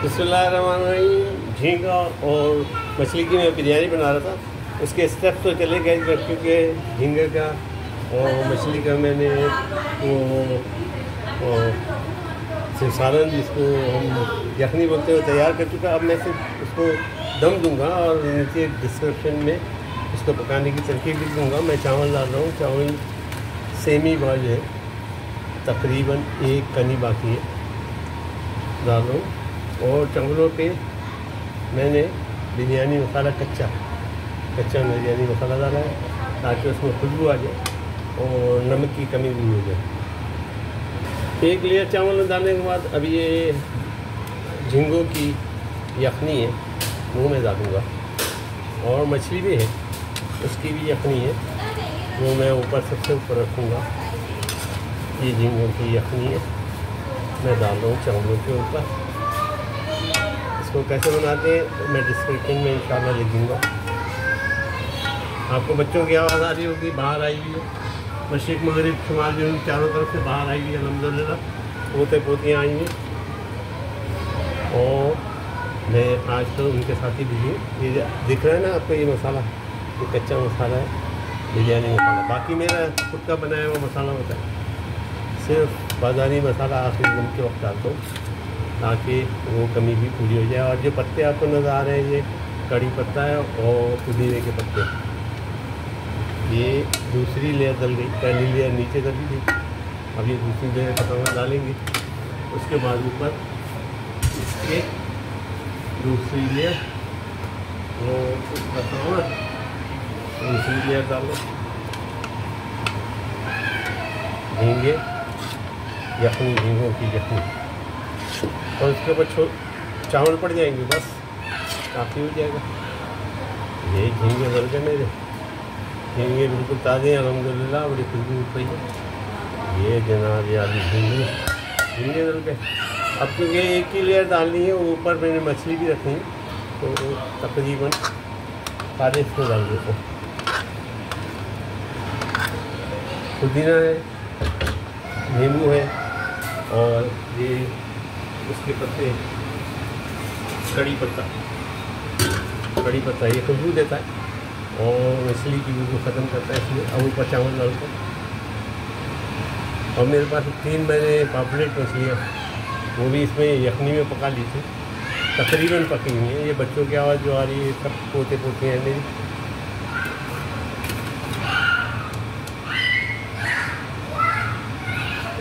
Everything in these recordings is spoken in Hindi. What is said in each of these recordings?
बिस्मिल्लाहिर्रहमानिर्रहीम। झींगा और मछली की मैं बिरयानी बना रहा था। उसके स्टेप तो चले गए क्योंकि झींगे का और मछली का मैंने वो सालन जिसको हम यखनी बोलते हैं तैयार कर चुका। अब मैं सिर्फ उसको दम दूंगा और नीचे डिस्क्रिप्शन में उसको पकाने की तरकीब लिख दूँगा। मैं चावल डाल रहा हूँ। चावल सेमी बॉयल है, तकरीबन एक कनी बाकी है, डाल रहा हूँ। और चावलों पे मैंने बिरयानी मसाला कच्चा बिरयानी मसाला डाला है ताकि उसमें खुशबू आ जाए और नमक की कमी भी हो जाए। एक लेयर चावल डालने के बाद अब ये झींगों की यखनी है वो मैं डालूँगा, और मछली भी है उसकी भी यखनी है वो मैं ऊपर सबसे ऊपर रखूँगा। ये झींगों की यखनी है मैं डाल रहा हूँ चावलों के ऊपर। इसको कैसे बनाते हैं मैं डिस्क्रिप्शन में इंशाल्लाह लिख दूँगा। आपको बच्चों की आवाज़ आ रही होगी, बाहर आई हुई है, मशरिक़ मगरिब शुमाल जो चारों तरफ से बाहर आई हुई है अल्हम्दुलिल्लाह, पोते पोतियाँ आई हैं। और मैं आज तो उनके साथ ही बिजी हूँ। ये दिख रहा है ना आपको, ये मसाला, ये कच्चा मसाला है बिरयानी मसाला। बाकी मेरा खुद का बनाया हुआ मसाला होता है, सिर्फ बाज़ारी मसाला आखिरी दिन के वक्त डालता हूँ ताकि वो कमी भी पूरी हो जाए। और जो पत्ते आपको नज़र आ रहे हैं ये कड़ी पत्ता है और पुदीने के पत्ते। ये दूसरी लेयर डल गई, पहली लेयर नीचे डली थी, अब ये दूसरी लेयर पतंगा डालेंगे। उसके बाद ऊपर इसके दूसरी लेयर वो पतंगा दूसरी लेयर डालो। झींगे यखनी, झींगों की यखनी, और उसके ऊपर चावल पड़ जाएंगे, बस काफ़ी हो जाएगा। ये झींगे डल गए मेरे, झींगे बिल्कुल ताज़े हैं अल्हम्दुलिल्लाह, बड़ी खुशबू उठ रही है। ये जनाब यार झींगे डल गए। अब क्योंकि एक ही लेयर डालनी है, ऊपर मैंने मछली भी रखी है तो तकरीबन सारे इसको डाल देते हैं। पुदीना है, नींबू है और ये उसके पत्ते, कड़ी पत्ता ये खुशबू देता है और मछली की खुशबू ख़त्म करता है इसलिए। अब ऊपर चावल डालता हूँ। और मेरे पास 3 मैंने पापलेट मछलियाँ वो भी इसमें यखनी में पका ली थी, तकरीबन पकी हुई हैं। ये बच्चों की आवाज़ जो आ रही है सब पोते पोती हैं मेरी।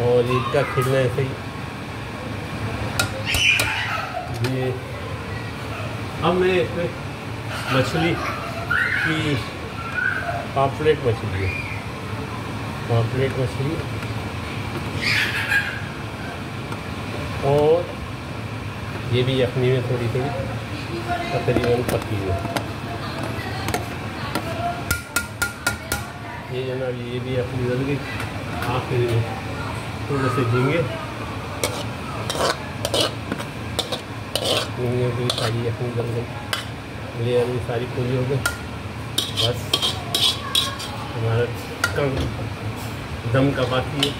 और इनका खिलना ऐसे ही। ये अब मैं इसमें मछली की पापलेट मछली और ये भी यखनी में थोड़ी तकरीबन पकी है। ये जनाब ये भी यखनी डल गई। आखिर में थोड़े से झींगे की सारी यखनी डल गई, लेयर भी सारी पूरी हो गई। बस हमारा दम का बाकी है,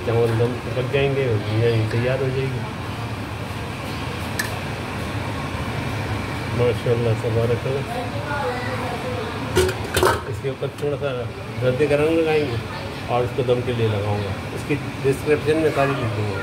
चावल दम पक जाएंगे और बिरयानी तैयार हो जाएगी। माशाअल्लाह तबारकल्लाह। इसके ऊपर थोड़ा सा रद्दे का रंग लगाएंगे और इसको दम के लिए लगाऊंगा। इसकी डिस्क्रिप्शन में सारी लिख दूँगा।